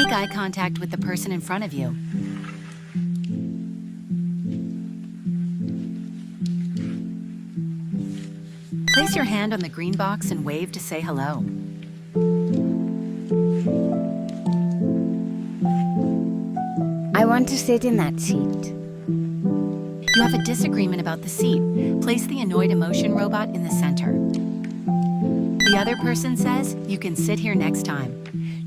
Make eye contact with the person in front of you. Place your hand on the green box and wave to say hello. I want to sit in that seat. You have a disagreement about the seat. Place the annoyed emotion robot in the center. The other person says, you can sit here next time.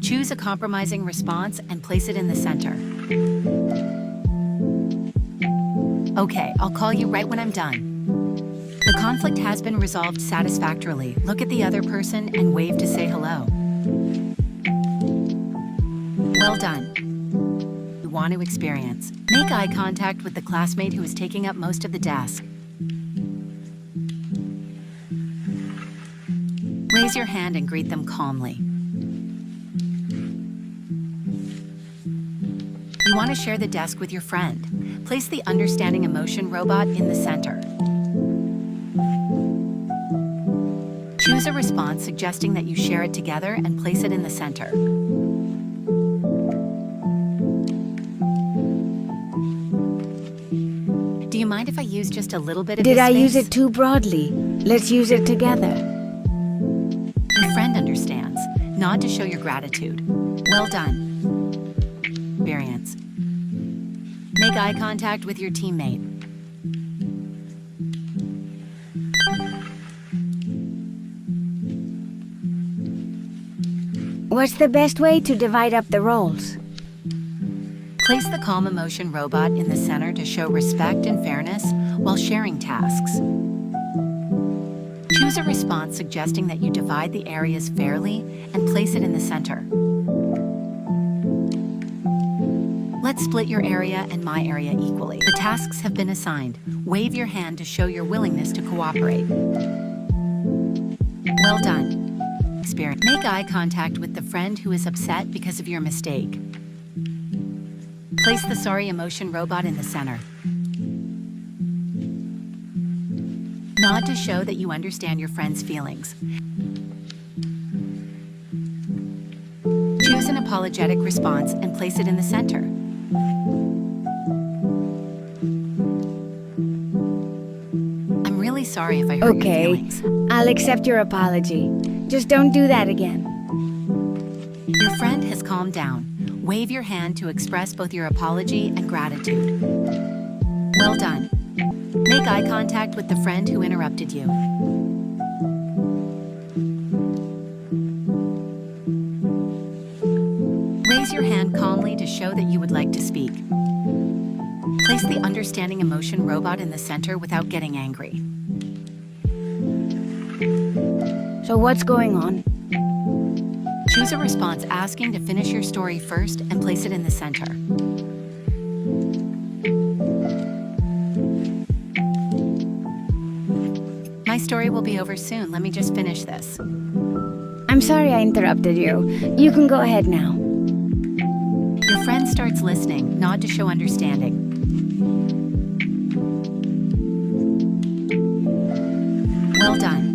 Choose a compromising response and place it in the center. Okay, I'll call you right when I'm done. The conflict has been resolved satisfactorily. Look at the other person and wave to say hello. Well done. You want to experience. Make eye contact with the classmate who is taking up most of the desk. Raise your hand and greet them calmly. You want to share the desk with your friend. Place the understanding emotion robot in the center. Choose a response suggesting that you share it together and place it in the center. Do you mind if I use just a little bit of this Did I use space? it too broadly? Let's use it together. Your friend understands. Nod to show your gratitude. Well done. Experience. Make eye contact with your teammate. What's the best way to divide up the roles? Place the calm emotion robot in the center to show respect and fairness while sharing tasks. Choose a response suggesting that you divide the areas fairly and place it in the center. Let's split your area and my area equally. The tasks have been assigned. Wave your hand to show your willingness to cooperate. Well done. Experience. Make eye contact with the friend who is upset because of your mistake. Place the sorry emotion robot in the center. Nod to show that you understand your friend's feelings. Choose an apologetic response and place it in the center. I'm really sorry if I hurt your Okay, feelings. I'll accept your apology. Just don't do that again. Your friend has calmed down. Wave your hand to express both your apology and gratitude. Well done. Make eye contact with the friend who interrupted you. Raise your hand calmly to show that you would like to speak. Place the understanding emotion robot in the center without getting angry. So what's going on? Choose a response asking to finish your story first and place it in the center. My story will be over soon. Let me just finish this. I'm sorry I interrupted you. You can go ahead now. Your friend starts listening. Nod to show understanding. Well done.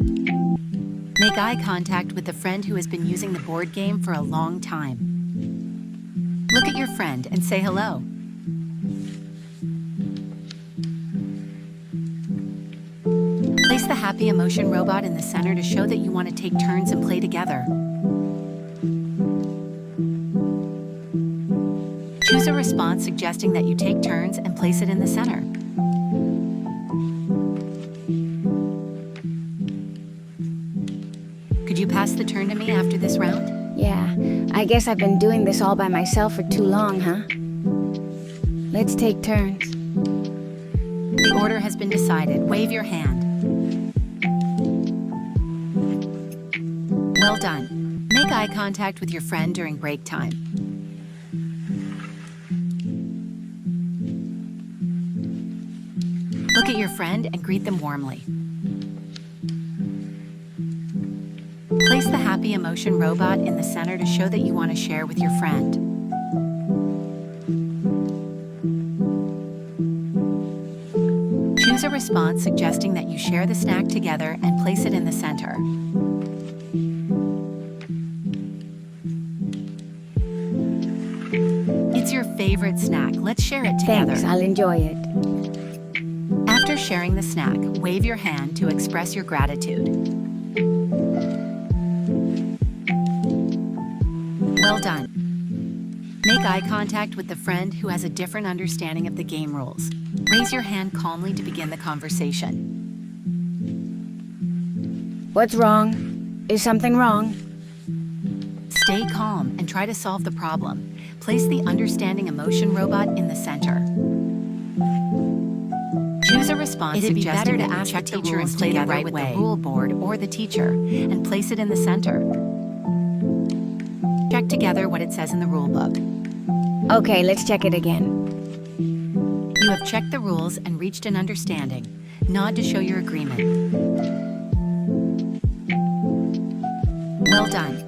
Make eye contact with the friend who has been using the board game for a long time. Look at your friend and say hello. Place the happy emotion robot in the center to show that you want to take turns and play together. Choose a response suggesting that you take turns and place it in the center. Could you pass the turn to me after this round? Yeah, I guess I've been doing this all by myself for too long, huh? Let's take turns. The order has been decided. Wave your hand. Well done. Make eye contact with your friend during break time. Look at your friend and greet them warmly. Place the happy emotion robot in the center to show that you want to share with your friend. Choose a response suggesting that you share the snack together and place it in the center. favorite snack. Let's share it together. Thanks, I'll enjoy it. After sharing the snack, wave your hand to express your gratitude. Well done. Make eye contact with the friend who has a different understanding of the game rules. Raise your hand calmly to begin the conversation. What's wrong? Is something wrong? Stay calm and try to solve the problem. Place the understanding emotion robot in the center. Choose a response. It'd be better to ask the teacher and play the right way, the rule board or the teacher, and place it in the center. Check together what it says in the rule book. Okay, let's check it again. You have checked the rules and reached an understanding. Nod to show your agreement. Well done.